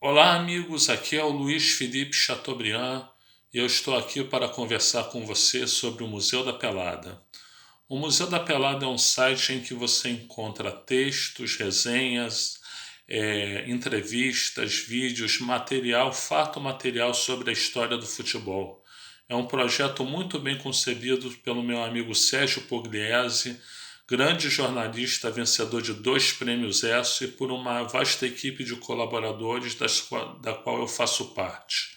Olá, amigos. Aqui é o Luiz Felipe Chateaubriand e eu estou aqui para conversar com você sobre o Museu da Pelada. O Museu da Pelada é um site em que você encontra textos, resenhas, entrevistas, vídeos, material, fato material sobre a história do futebol. É um projeto muito bem concebido pelo meu amigo Sérgio Pugliese, grande jornalista, vencedor de 2 prêmios ESSO, e por uma vasta equipe de colaboradores da qual eu faço parte.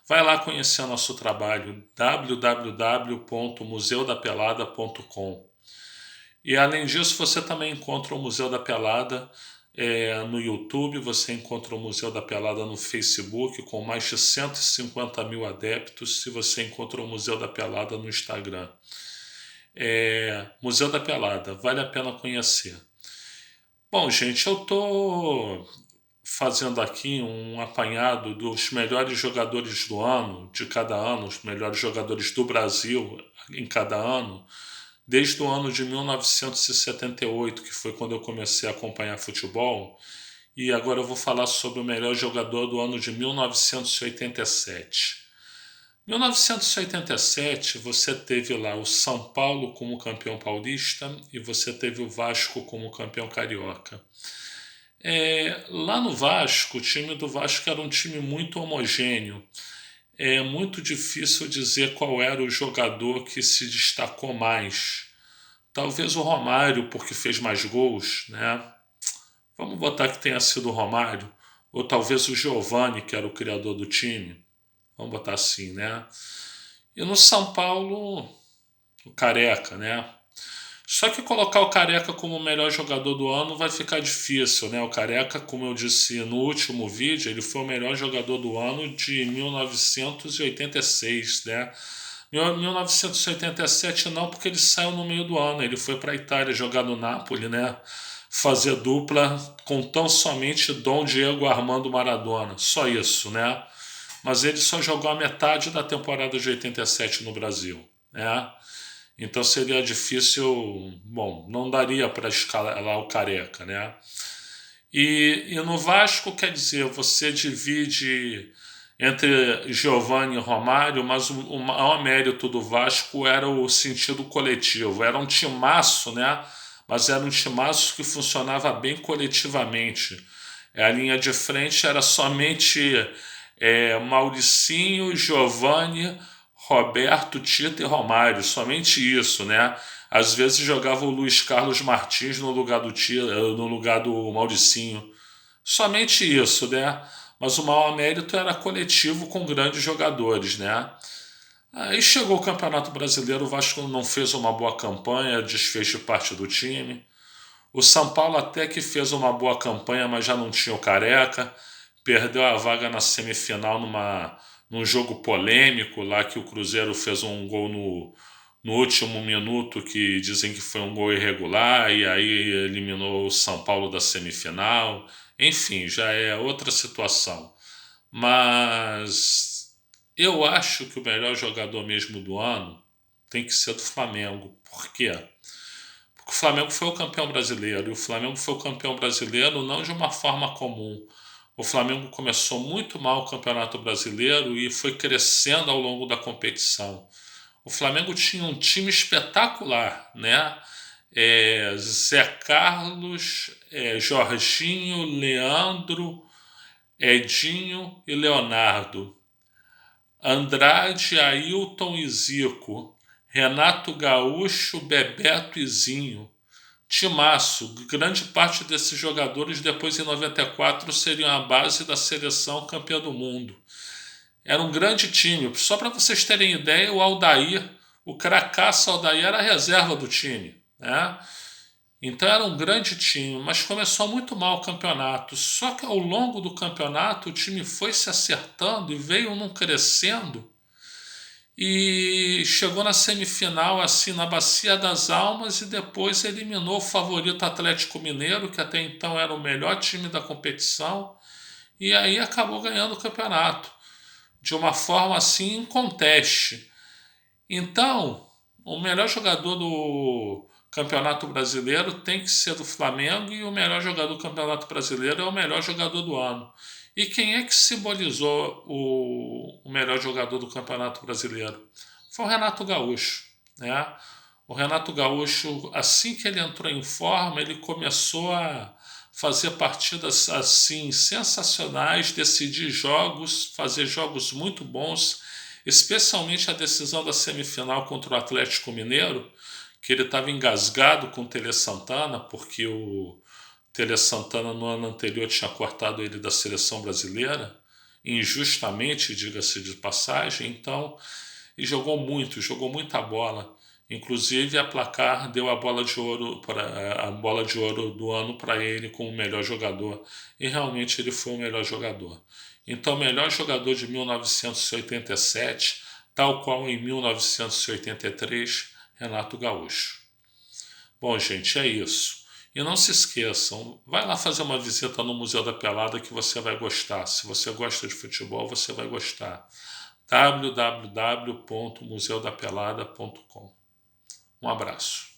Vai lá conhecer nosso trabalho, www.museudapelada.com. E além disso, você também encontra o Museu da Pelada no YouTube, você encontra o Museu da Pelada no Facebook, com mais de 150 mil adeptos, e você encontra o Museu da Pelada no Instagram. Museu da Pelada, vale a pena conhecer. Bom, gente, eu estou fazendo aqui um apanhado dos melhores jogadores do ano, de cada ano, os melhores jogadores do Brasil em cada ano, desde o ano de 1978, que foi quando eu comecei a acompanhar futebol, e agora eu vou falar sobre o melhor jogador do ano de 1987. 1987, você teve lá o São Paulo como campeão paulista e você teve o Vasco como campeão carioca. Lá no Vasco, o time do Vasco era um time muito homogêneo. É muito difícil dizer qual era o jogador que se destacou mais. Talvez o Romário, porque fez mais gols, né? Vamos botar que tenha sido o Romário. Ou talvez o Giovani, que era o criador do time. Vamos botar assim, né? E no São Paulo, o Careca, né? Só que colocar o Careca como o melhor jogador do ano vai ficar difícil, né? O Careca, como eu disse no último vídeo, ele foi o melhor jogador do ano de 1986, né? 1987 não, porque ele saiu no meio do ano. Ele foi para a Itália jogar no Napoli, né? Fazer dupla com tão somente Dom Diego Armando Maradona. Só isso, né? Mas ele só jogou a metade da temporada de 87 no Brasil, né? Então seria difícil, bom, não daria para escalar o Careca, né? E no Vasco, quer dizer, você divide entre Giovani e Romário, mas o maior mérito do Vasco era o sentido coletivo. Era um timaço, né? Mas era um timaço que funcionava bem coletivamente. A linha de frente era somente Mauricinho, Giovani, Roberto, Tito e Romário, somente isso, né? Às vezes jogava o Luiz Carlos Martins no lugar do Tito, no lugar do Mauricinho. Somente isso, né? Mas o maior mérito era coletivo com grandes jogadores, né? Aí chegou o Campeonato Brasileiro, o Vasco não fez uma boa campanha, desfez de parte do time. O São Paulo até que fez uma boa campanha, mas já não tinha o Careca. Perdeu a vaga na semifinal num jogo polêmico, lá que o Cruzeiro fez um gol no último minuto, que dizem que foi um gol irregular, e aí eliminou o São Paulo da semifinal. Enfim, já é outra situação. Mas eu acho que o melhor jogador mesmo do ano tem que ser do Flamengo. Por quê? Porque o Flamengo foi o campeão brasileiro, e o Flamengo foi o campeão brasileiro não de uma forma comum. O Flamengo começou muito mal o Campeonato Brasileiro e foi crescendo ao longo da competição. O Flamengo tinha um time espetacular, né? Zé Carlos, Jorginho, Leandro, Edinho e Leonardo, Andrade, Ailton e Zico, Renato Gaúcho, Bebeto e Zinho. Timaço. Grande parte desses jogadores depois em 94 seriam a base da seleção campeã do mundo. Era um grande time. Só para vocês terem ideia, o Aldair, o cracaço Aldair era a reserva do time, né? Então era um grande time, mas começou muito mal o campeonato. Só que ao longo do campeonato o time foi se acertando e veio num crescendo e chegou na semifinal assim na Bacia das Almas e depois eliminou o favorito Atlético Mineiro, que até então era o melhor time da competição, e aí acabou ganhando o campeonato de uma forma assim inconteste. Então, o melhor jogador Campeonato Brasileiro tem que ser do Flamengo e o melhor jogador do Campeonato Brasileiro é o melhor jogador do ano. E quem é que simbolizou o melhor jogador do Campeonato Brasileiro? Foi o Renato Gaúcho, né? O Renato Gaúcho, assim que ele entrou em forma, ele começou a fazer partidas assim sensacionais, decidir jogos, fazer jogos muito bons, especialmente a decisão da semifinal contra o Atlético Mineiro, que ele estava engasgado com o Tele Santana, porque o Tele Santana no ano anterior tinha cortado ele da seleção brasileira, injustamente, diga-se de passagem, então, e jogou muita bola. Inclusive a Placar deu a bola de ouro do ano para ele como o melhor jogador, e realmente ele foi o melhor jogador. Então, o melhor jogador de 1987, tal qual em 1983, Renato Gaúcho. Bom, gente, é isso. E não se esqueçam, vai lá fazer uma visita no Museu da Pelada que você vai gostar. Se você gosta de futebol, você vai gostar. www.museudapelada.com. Um abraço.